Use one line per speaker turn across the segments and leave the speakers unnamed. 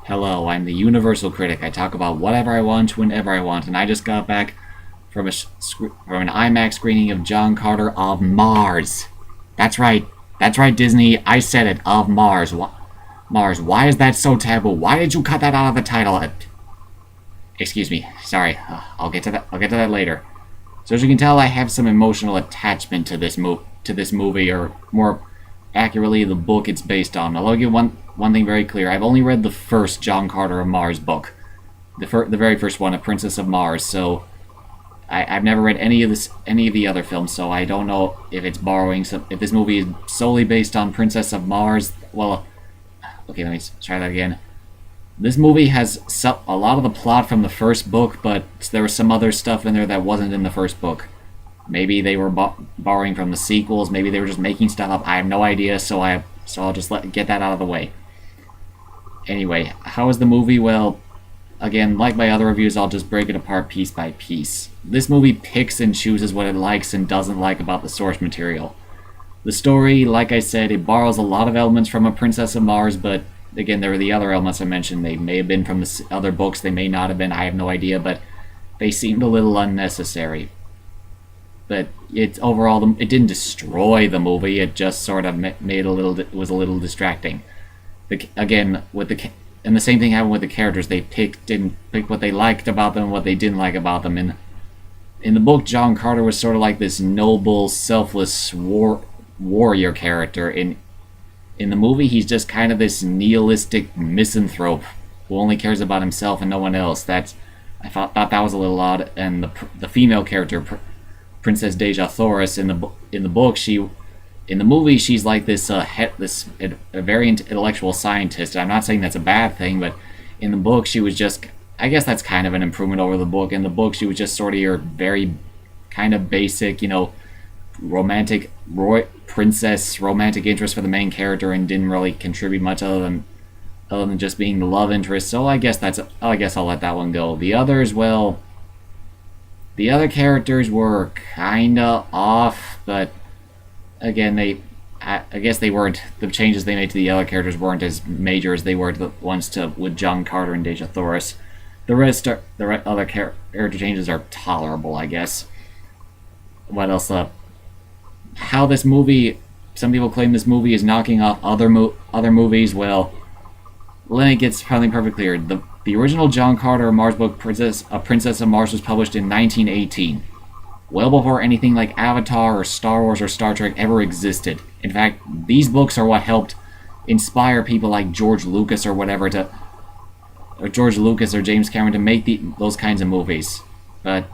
Hello, I'm the Universal Critic. I talk about whatever I want, whenever I want, and I just got back from from an IMAX screening of John Carter of Mars. That's right. That's right, Disney. I said it. Of Mars. Mars. Why is that so taboo? Why did you cut that out of the title? Excuse me. Sorry. I'll get to that. I'll get to that later. So as you can tell, I have some emotional attachment to this movie, or more accurately, the book it's based on. I'll get one thing very clear. I've only read the first John Carter of Mars book, the very first one, A Princess of Mars. So I've never read any of the other films. So I don't know if it's borrowing some. If this movie is solely based on Princess of Mars. Well, okay, let me try that again. This movie has a lot of the plot from the first book, but there was some other stuff in there that wasn't in the first book. Maybe they were borrowing from the sequels. Maybe they were just making stuff up. I have no idea, so I'll just get that out of the way. Anyway, how is the movie? Well, again, like my other reviews, I'll just break it apart piece by piece. This movie picks and chooses what it likes and doesn't like about the source material. The story, like I said, it borrows a lot of elements from A Princess of Mars, but again, there were the other elements I mentioned. They may have been from the other books, they may not have been, I have no idea, but they seemed a little unnecessary. But overall, it didn't destroy the movie, it just sort of was a little distracting. And the same thing happened with the characters. They didn't pick what they liked about them and what they didn't like about them. And in the book, John Carter was sort of like this noble, selfless warrior character. In the movie, he's just kind of this nihilistic misanthrope who only cares about himself and no one else. I thought that was a little odd. And the female character, Princess Deja Thoris, in the book, in the movie, she's like a very intellectual scientist. I'm not saying that's a bad thing, but in the book, she was just, I guess that's kind of an improvement over the book. In the book, she was just sort of your very kind of basic, romantic princess romantic interest for the main character, and didn't really contribute much other than just being the love interest. So I guess I'll let that one go. The others, well, the other characters were kinda off, but again, I guess they weren't, the changes they made to the other characters weren't as major as they were to the ones with John Carter and Deja Thoris. The other character changes are tolerable, I guess. What else? How this movie? Some people claim this movie is knocking off other movies. Well, let me get something perfectly clear. The original John Carter Mars book, A Princess of Mars, was published in 1918. Well before anything like Avatar or Star Wars or Star Trek ever existed. In fact, these books are what helped inspire people like George Lucas or James Cameron to make those kinds of movies. But,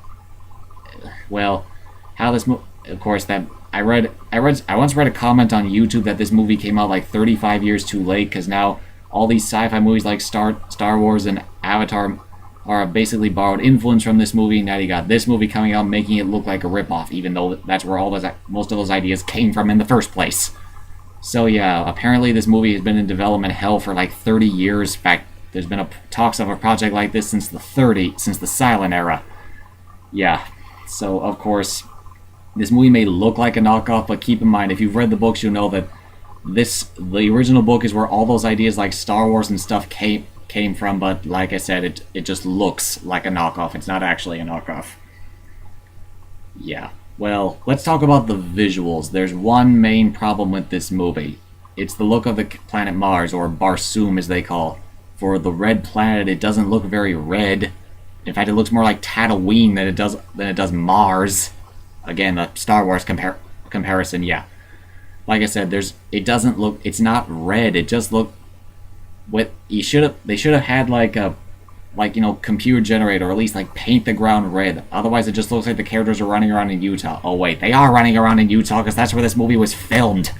well, how this of course, that I once read a comment on YouTube that this movie came out like 35 years too late, because now all these sci-fi movies like Star Wars and Avatar are basically borrowed influence from this movie. Now you got this movie coming out making it look like a ripoff, even though that's where most of those ideas came from in the first place. So yeah, apparently this movie has been in development hell for like 30 years. In fact, there's been talks of a project like this since the silent era. Yeah, so of course, this movie may look like a knockoff, but keep in mind, if you've read the books, you'll know that the original book is where all those ideas like Star Wars and stuff came from, but like I said, it just looks like a knockoff. It's not actually a knockoff. Yeah. Well, let's talk about the visuals. There's one main problem with this movie. It's the look of the planet Mars, or Barsoom as they call. For the red planet, it doesn't look very red. In fact, it looks more like Tatooine than it does Mars. Again, the Star Wars comparison, yeah. Like I said, it's not red. It just looked. They should have had computer generated, or at least like paint the ground red. Otherwise, it just looks like the characters are running around in Utah. Oh wait, they are running around in Utah because that's where this movie was filmed.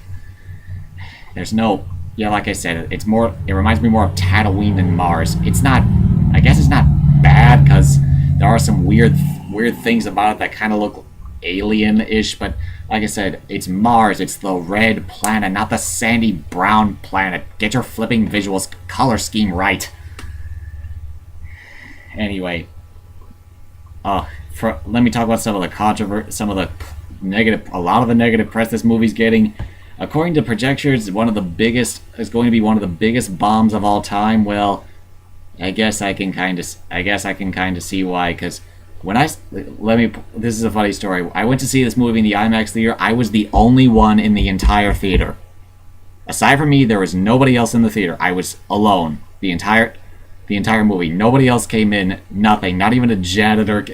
Like I said, it reminds me more of Tatooine than Mars. I guess it's not bad because there are some weird things about it that kind of look alien-ish, but like I said, it's Mars. It's the red planet, not the sandy brown planet. Get your flipping visuals color scheme right. Anyway, let me talk about some of the controversy, a lot of the negative press this movie's getting. According to projections, it's going to be one of the biggest bombs of all time. Well, I guess I can kind of see why. Because when I let me, this is a funny story. I went to see this movie in the IMAX theater. I was the only one in the entire theater. Aside from me, there was nobody else in the theater. I was alone the entire movie. Nobody else came in. Nothing. Not even a janitor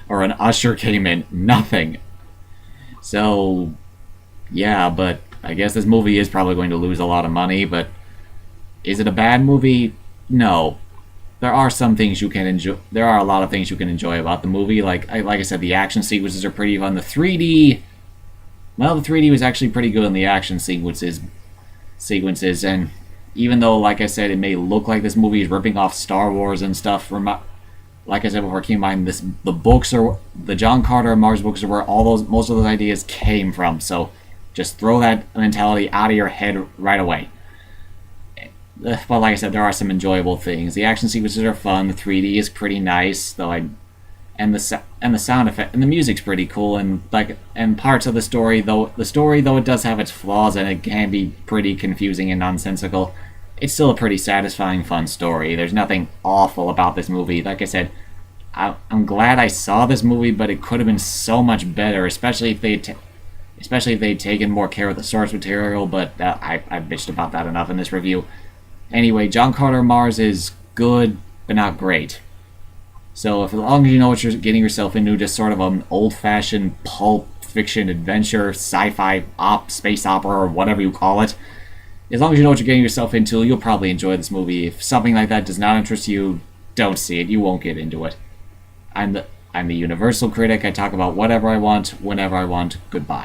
or an usher came in. Nothing. So, yeah, but I guess this movie is probably going to lose a lot of money. But is it a bad movie? No. There are some things you can enjoy. There are a lot of things you can enjoy about the movie. Like I said, the action sequences are pretty fun. The 3D, well, the 3D was actually pretty good in the action sequences, and even though, like I said, it may look like this movie is ripping off Star Wars and stuff, like I said before, keep in mind the John Carter and Mars books are where most of those ideas came from. So just throw that mentality out of your head right away. But like I said, there are some enjoyable things. The action sequences are fun. The 3D is pretty nice, and the sound effect and the music's pretty cool. And parts of the story, though it does have its flaws and it can be pretty confusing and nonsensical, it's still a pretty satisfying, fun story. There's nothing awful about this movie. Like I said, I'm glad I saw this movie, but it could have been so much better, especially if they'd taken more care of the source material. But I bitched about that enough in this review. Anyway, John Carter Mars is good, but not great. So as long as you know what you're getting yourself into, just sort of an old-fashioned pulp fiction adventure, sci-fi space opera, or whatever you call it, as long as you know what you're getting yourself into, you'll probably enjoy this movie. If something like that does not interest you, don't see it. You won't get into it. I'm the Universal Critic. I talk about whatever I want, whenever I want. Goodbye.